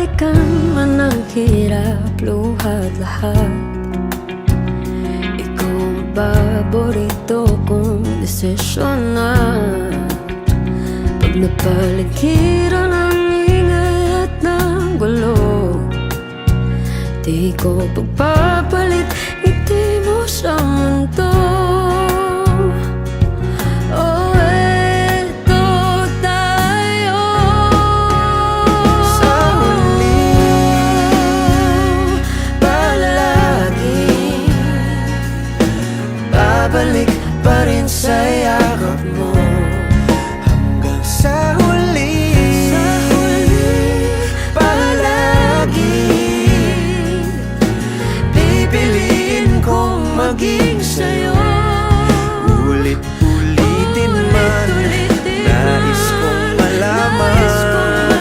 balikan man ang hirap, luha't lahat. Ikaw ang paborito kong desisyon na. Pag napaligiran ang ingay at ng gulo, di ko pagpapalitan